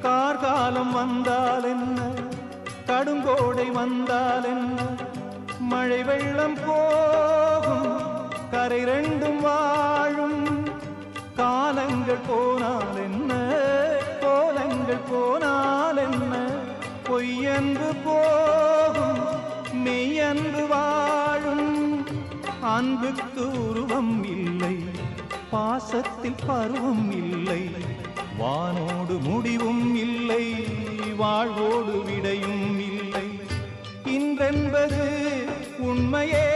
கார்காலம் வந்தால் என்ன, கடுங்கோடை வந்தால் என்ன, மழை வெள்ளம் போகும், கரை ரெண்டும் வாழும். காலங்கள் போனால் என்ன, கோலங்கள் போனால் என்ன, பொய்யன்று போகும், மெய்யன்று வாழும். அன்புக்கு உருவம் இல்லை, பாசத்தில் பருவம் இல்லை, வானோடு முடிவும் இல்லை, வாழ்வோடு விடையும் இல்லை. இன்றென்பது உண்மையே